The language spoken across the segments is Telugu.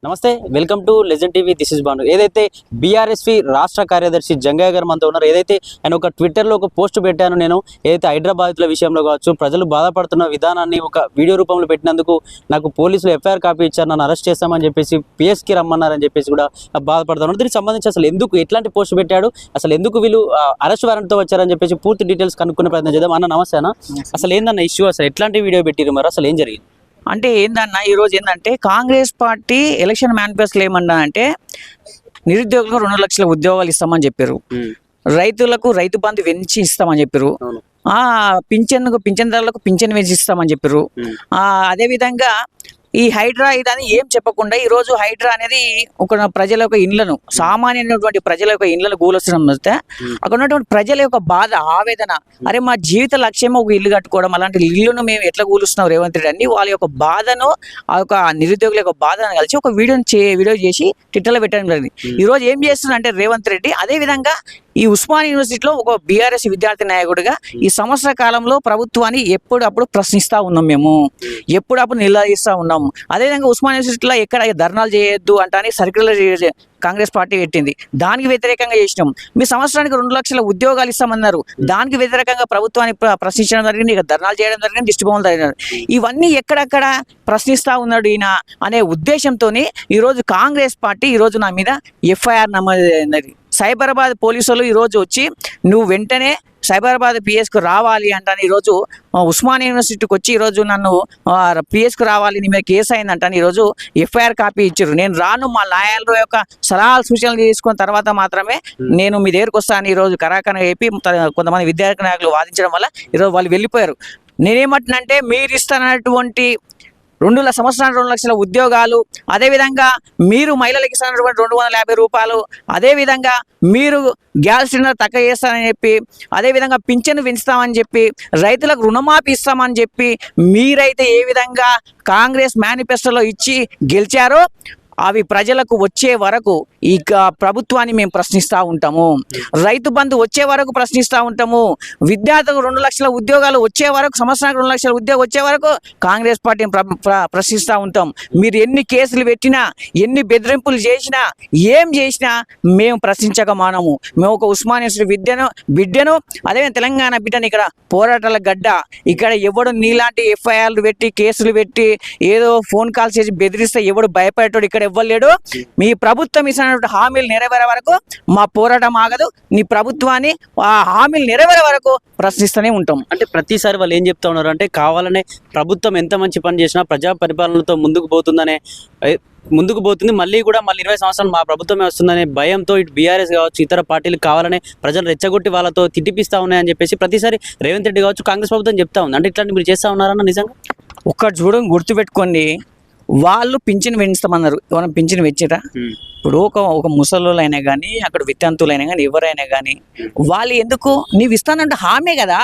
నమస్తే, welcome to Legend TV. This is Banu. ఏదైతే బీఆర్ఎస్పీ రాష్ట్ర కార్యదర్శి జంగయ్య గారు మనతో ఉన్నారు. ఏదైతే ఆయన ఒక ట్విట్టర్లో ఒక పోస్ట్ పెట్టాను, నేను ఏదైతే హైదరాబాద్ల విషయంలో కావచ్చు, ప్రజలు బాధపడుతున్న విధానాన్ని ఒక వీడియో రూపంలో పెట్టినందుకు నాకు పోలీసులు ఎఫ్ఐఆర్ కాపీ ఇచ్చారు, నన్ను అరెస్ట్ చేస్తామని చెప్పేసి పిఎస్కి రమ్మన్నారని చెప్పేసి కూడా బాధపడుతున్నారు. దీనికి సంబంధించి అసలు ఎందుకు ఎట్లాంటి పోస్ట్ పెట్టాడు, అసలు ఎందుకు వీళ్ళు అరెస్ట్ వారెంట్తో వచ్చారని చెప్పేసి పూర్తి డీటెయిల్స్ కనుక్కునే ప్రయత్నం చేద్దాం. అన్న నమస్తే అన్న, అసలు ఏందన్న ఇష్యూ, అసలు ఎట్లాంటి వీడియో పెట్టిరు, మరి అసలు ఏం జరిగింది? అంటే ఏందన్నా ఈరోజు ఏంటంటే కాంగ్రెస్ పార్టీ ఎలక్షన్ మేనిఫెస్టోలో ఏమన్నా అంటే నిరుద్యోగులకు 2 లక్షల ఉద్యోగాలు ఇస్తామని చెప్పారు, రైతులకు రైతు బంధు పెంచి ఇస్తామని చెప్పారు, పింఛన్దారులకు పింఛన్ పెంచి ఇస్తామని చెప్పారు. అదే విధంగా ఈ హైడ్రా ఇదని ఏం చెప్పకుండా ఈ రోజు హైడ్రా అనేది ఒక ప్రజల యొక్క ఇండ్లను, సామాన్యమైనటువంటి ప్రజల యొక్క ఇండ్లను కూలొస్తడం వస్తే అక్కడ ఉన్నటువంటి ప్రజల యొక్క బాధ, ఆవేదన, అరే మా జీవిత లక్ష్యమే ఒక ఇల్లు కట్టుకోవడం, అలాంటి ఇల్లును మేము ఎట్లా కూలుస్తున్నాం రేవంత్ రెడ్డి అని వాళ్ళ యొక్క బాధను, ఆ యొక్క నిరుద్యోగుల యొక్క బాధను కలిసి ఒక వీడియో చేసి ట్విట్టర్లో పెట్టడం జరిగింది. ఈ రోజు ఏం చేస్తుందంటే రేవంత్ రెడ్డి, అదే విధంగా ఈ ఉస్మానియా యూనివర్సిటీలో ఒక బీఆర్ఎస్ విద్యార్థి నాయకుడిగా ఈ సంవత్సర కాలంలో ప్రభుత్వాన్ని ఎప్పుడప్పుడు ప్రశ్నిస్తూ ఉన్నాం, మేము ఎప్పుడప్పుడు నిలదీస్తూ ఉన్నాం. అదేవిధంగా ఉస్మానియా యూనివర్సిటీలో ఎక్కడ ధర్నాలు చేయొద్దు అంటాని సర్క్యులర్ కాంగ్రెస్ పార్టీ పెట్టింది, దానికి వ్యతిరేకంగా చేసినాం. మీ సంవత్సరానికి 2 లక్షల ఉద్యోగాలు ఇస్తామన్నారు, దానికి వ్యతిరేకంగా ప్రభుత్వాన్ని ప్రశ్నించడం జరిగింది, ఇక ధర్నాలు చేయడం జరిగింది, దిష్టిబొమ్మలు జరిగినారు. ఇవన్నీ ఎక్కడెక్కడ ప్రశ్నిస్తూ ఉన్నాడు ఈయన అనే ఉద్దేశంతో ఈరోజు కాంగ్రెస్ పార్టీ ఈరోజు నా మీద ఎఫ్ఐఆర్ నమోదైంది. సైబరాబాద్ పోలీసులు ఈరోజు వచ్చి నువ్వు వెంటనే సైబరాబాద్ పిఎస్కు రావాలి అంటాను. ఈరోజు ఉస్మానియా యూనివర్సిటీకి వచ్చి ఈరోజు నన్ను పిఎస్కు రావాలి, నీ మీద కేసు అయిందంటాను. ఈరోజు ఎఫ్ఐఆర్ కాపీ ఇచ్చారు. నేను రాను, మా లాయర్ల యొక్క సలహాలు సూచనలు తీసుకున్న తర్వాత మాత్రమే నేను మీ దగ్గరకు వస్తాను. ఈరోజు కరాకన చెప్పి కొంతమంది విద్యార్థి నాయకులు వాదించడం వల్ల ఈరోజు వాళ్ళు వెళ్ళిపోయారు. నేనేమంటున్నానంటే మీరు ఇస్తున్నటువంటి 2 సంవత్సరానికి 2 లక్షల ఉద్యోగాలు, అదేవిధంగా మీరు మహిళలకు ఇస్తున్నటువంటి 250 రూపాయలు, అదేవిధంగా మీరు గ్యాస్ సిలిండర్ తక్కువ చేస్తామని చెప్పి, అదేవిధంగా పింఛను పెంచుతామని చెప్పి, రైతులకు రుణమాఫీ ఇస్తామని చెప్పి మీరైతే ఏ విధంగా కాంగ్రెస్ మేనిఫెస్టోలో ఇచ్చి గెలిచారో అవి ప్రజలకు వచ్చే వరకు ఈ ప్రభుత్వాన్ని మేము ప్రశ్నిస్తూ ఉంటాము. రైతు బంధు వచ్చే వరకు ప్రశ్నిస్తూ ఉంటాము. విద్యార్థులకు 2 లక్షల ఉద్యోగాలు వచ్చే వరకు, సంవత్సరానికి 2 లక్షల ఉద్యోగం వచ్చే వరకు కాంగ్రెస్ పార్టీని ప్రశ్నిస్తూ ఉంటాం. మీరు ఎన్ని కేసులు పెట్టినా, ఎన్ని బెదిరింపులు చేసినా, ఏం చేసినా మేము ప్రశ్నించక మానము. మేము ఒక ఉస్మానియా బిడ్డను అదే తెలంగాణ బిడ్డను, ఇక్కడ పోరాటాల గడ్డ, ఇక్కడ ఎవడు నీలాంటి ఎఫ్ఐఆర్లు పెట్టి కేసులు పెట్టి ఏదో ఫోన్ కాల్స్ చేసి బెదిరిస్తే ఎవడు భయపడేటోడు ఇక్కడ ఇవ్వలేడు. మీ ప్రభుత్వం ఇచ్చినటువంటి హామీలు నెరవేరే వరకు మా పోరాటం ఆగదు. నీ ప్రభుత్వాన్ని ఆ హామీలు నెరవేరే వరకు ప్రశ్నిస్తూనే ఉంటాం. అంటే ప్రతిసారి వాళ్ళు ఏం చెప్తా ఉన్నారు అంటే, కావాలనే ప్రభుత్వం ఎంత మంచి పని చేసినా ప్రజా పరిపాలనతో ముందుకు పోతుంది, మళ్ళీ 20 సంవత్సరాలు మా ప్రభుత్వమే వస్తుందనే భయంతో ఇటు బీఆర్ఎస్ కావచ్చు, ఇతర పార్టీలు కావాలనే ప్రజలు రెచ్చగొట్టి వాళ్ళతో తిట్టిపిస్తా ఉన్నాయని చెప్పేసి ప్రతిసారి రేవంత్ రెడ్డి కావచ్చు, కాంగ్రెస్ ప్రభుత్వం చెప్తా ఉంది. అంటే ఇట్లాంటి మీరు చేస్తా ఉన్నారన్న నిజంగా ఒక్కటి చూడడం గుర్తుపెట్టుకోండి, వాళ్ళు పింఛను పెంచుతామన్నారు, ఎవరైనా పింఛను పెంచిరా? ఇప్పుడు ఒక ముసలోళ్ళైనా కానీ, అక్కడ వితంతువులైనా కానీ, ఎవరైనా కానీ వాళ్ళు ఎందుకు నీవు ఇస్తానంటే హామీ కదా,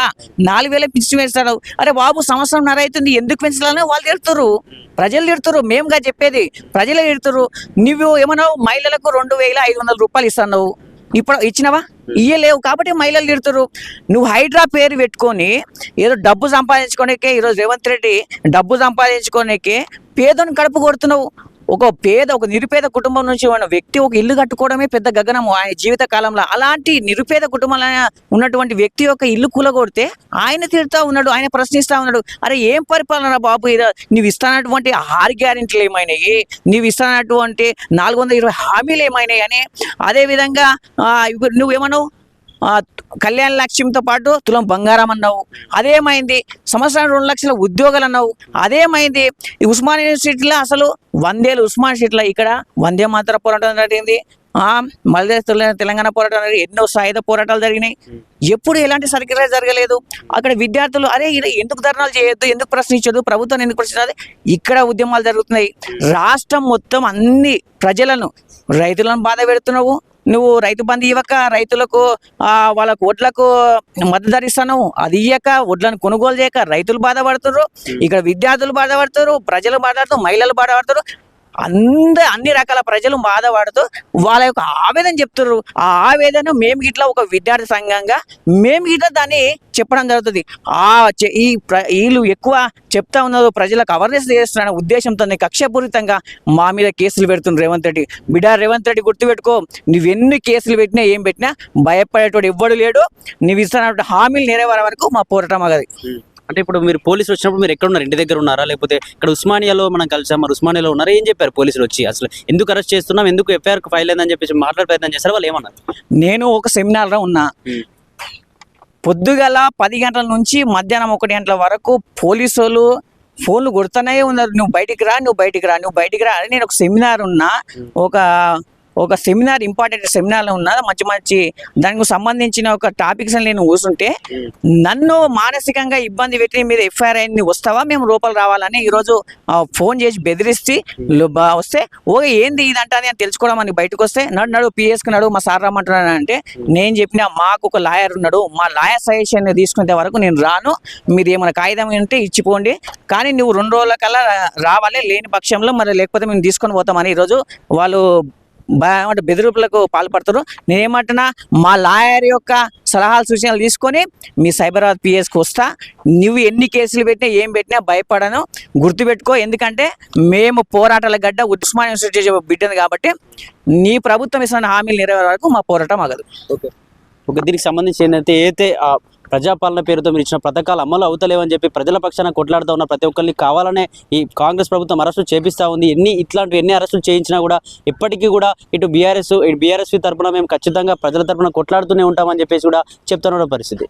4000 పింఛను పెంచుతారు. అరే బాబు, సంవత్సరంన్నర అవుతుంది, ఎందుకు పెంచాలని వాళ్ళు తిడుతురు, ప్రజలు తిడుతురు. మేముగా చెప్పేది ప్రజలే తిడుతురు. నువ్వు ఏమన్నావు, మహిళలకు 2500 రూపాయలు ఇస్తున్నావు, ఇప్పుడు ఇచ్చినవా? ఇయ్యలేవు. కాబట్టి మహిళలు తిడుతురు. నువ్వు హైడ్రా పేరు పెట్టుకొని ఏదో డబ్బు సంపాదించుకోనికే, ఈరోజు రేవంత్ రెడ్డి డబ్బు సంపాదించుకోనికే పేదను కడుపు కొడుతున్నావు. ఒక నిరుపేద కుటుంబం నుంచి ఉన్న వ్యక్తి ఒక ఇల్లు కట్టుకోవడమే పెద్ద గగనము ఆయన జీవిత కాలంలో. అలాంటి నిరుపేద కుటుంబంలో ఉన్నటువంటి వ్యక్తి యొక్క ఇల్లు కూలగొడితే ఆయన తిడుతూ ఉన్నాడు, ఆయన ప్రశ్నిస్తూ ఉన్నాడు. అరే ఏం పరిపాలన బాబు, నువ్వు ఇస్తున్నటువంటి 6 గ్యారెంటీలు ఏమైనాయి, నువ్వు ఇస్తున్నటువంటి 420 హామీలు ఏమైనాయి అని. అదేవిధంగా నువ్వేమన్నావు, కళ్యాణ లక్ష్యంతో పాటు తులం బంగారం అన్నావు, అదేమైంది? సంవత్సరానికి 2 లక్షల ఉద్యోగాలు అన్నావు, అదేమైంది? ఈ ఉస్మానియా యూనివర్సిటీలో అసలు 100 ఏళ్ళు ఉస్మానియా యూనివర్సిటీలో ఇక్కడ వందే మాతర పోరాటం జరిగింది, మళ్ళీ తెలంగాణ పోరాటం జరిగింది, ఎన్నో సాయుధ పోరాటాలు జరిగినాయి. ఎప్పుడు ఎలాంటి సర్క్యులర్ జరగలేదు. అక్కడ విద్యార్థులు అరే ఎందుకు ధర్నాలు చేయొద్దు, ఎందుకు ప్రశ్నించదు, ప్రభుత్వం ఎందుకు ప్రశ్నించదు, ఇక్కడ ఉద్యమాలు జరుగుతున్నాయి. రాష్ట్రం మొత్తం అన్ని ప్రజలను, రైతులను బాధ పెడుతున్నావు. నువ్వు రైతు బంధు ఇవ్వక రైతులకు వాళ్ళకు వడ్లకు మద్దతు ధర ఇస్తాను, అది ఇయ్యక వడ్లను కొనుగోలు చేయక రైతులు బాధపడుతున్నారు, ఇక్కడ విద్యార్థులు బాధపడుతారు, ప్రజలు బాధపడుతారు, మహిళలు బాధపడతారు. అన్ని రకాల ప్రజలు బాధపడుతూ వాళ్ళ యొక్క ఆవేదన చెప్తారు. ఆ ఆవేదన మేము ఇట్లా ఒక విద్యార్థి సంఘంగా మేము ఇట్లా దాన్ని చెప్పడం జరుగుతుంది. వీళ్ళు ఎక్కువ చెప్తా ఉన్నారు, ప్రజలకు అవేర్నెస్ చేస్తున్న ఉద్దేశంతో కక్షపూరితంగా మా మీద కేసులు పెడుతున్నారు రేవంత్ రెడ్డి. బిడ్డ రేవంత్ రెడ్డి గుర్తుపెట్టుకో, నువ్వెన్ని కేసులు పెట్టినా ఏం పెట్టినా భయపడేటోడు ఎవ్వడు లేడు. నువ్వు ఇస్తున్న హామీలు నెరవేరే వరకు మా పోరాటం ఆగదు. అంటే ఇప్పుడు మీరు పోలీసులు వచ్చినప్పుడు మీరు ఎక్కడ ఉన్నారు? ఇంటి దగ్గర ఉన్నారా, లేకపోతే ఇక్కడ ఉస్మానియాలో మనం కలిసాం, మరి ఉస్మానియాలో ఉన్నారా? ఏం చెప్పారు పోలీసులు వచ్చి? అసలు ఎందుకు అరెస్ట్ చేస్తున్నాం, ఎందుకు ఎఫ్ఐఆర్ ఫైల్ అయిందని చెప్పేసి మాట్లాడే ప్రయత్నం చేశారు, వాళ్ళు ఏమన్నారు? నేను ఒక సెమినార్లో ఉన్నా. పొద్దుగల 10 గంటల నుంచి మధ్యాహ్నం 1 గంటల వరకు పోలీసు వాళ్ళు ఫోన్లు కొడుతూనే ఉన్నారు. నువ్వు బయటికి రా, నువ్వు బయటికి రా, నువ్వు బయటికి రా అని. నేను ఒక సెమినార్ ఉన్నా, ఒక సెమినార్, ఇంపార్టెంట్ సెమినార్లో ఉన్నా. మంచి దానికి సంబంధించిన ఒక టాపిక్స్ అని నేను కూర్చుంటే నన్ను మానసికంగా ఇబ్బంది పెట్టి మీద ఎఫ్ఐఆర్ అయింది, వస్తావా, మేము లోపల రావాలని ఈరోజు ఫోన్ చేసి బెదిరిస్తే వస్తే ఓకే ఏంది ఇదంటే అని తెలుసుకోవడం అని బయటకు వస్తే నడు పిఎస్కి నడు, మా సార్ రమ్మంటున్నాను అంటే నేను చెప్పిన మాకు ఒక లాయర్ ఉన్నాడు, మా లాయర్ సజెషన్ తీసుకునే వరకు నేను రాను, మీరు ఏమైనా కాగితం ఉంటే ఇచ్చిపోండి, కానీ నువ్వు 2 రోజుల కల్లా రావాలి, లేని పక్షంలో మరి లేకపోతే మేము తీసుకొని పోతామని ఈరోజు వాళ్ళు బెదిరింపులకు పాల్పడతారు. నేనేమంటున్నా, మా లాయర్ యొక్క సలహాలు సూచనలు తీసుకొని మీ సైబరాబాద్ పిఎస్కి వస్తా. నువ్వు ఎన్ని కేసులు పెట్టినా ఏం పెట్టినా భయపడను, గుర్తుపెట్టుకో. ఎందుకంటే మేము పోరాటాల గడ్డ ఉస్మానియా యూనివర్సిటీ బిడ్డను కాబట్టి నీ ప్రభుత్వం ఇస్తున్న హామీలు నెరవేరే వరకు మా పోరాటం ఆగదు. ఓకే, దీనికి సంబంధించి ఏంటంటే ప్రజాపాలన పేరుతో మీరు ఇచ్చిన పథకాలు అమలు అవుతలేవని చెప్పి ప్రజల పక్షాన కొట్లాడుతూ ఉన్న ప్రతి ఒక్కరిని కావాలనే ఈ కాంగ్రెస్ ప్రభుత్వం అరెస్టులు చేపిస్తూ ఉంది. ఎన్ని అరెస్టులు చేయించినా కూడా ఇప్పటికీ కూడా ఇటు బీఆర్ఎస్పీ తరఫున మేము ఖచ్చితంగా ప్రజల తరఫున కొట్లాడుతూనే ఉంటామని చెప్పేసి కూడా చెప్తున్న పరిస్థితి.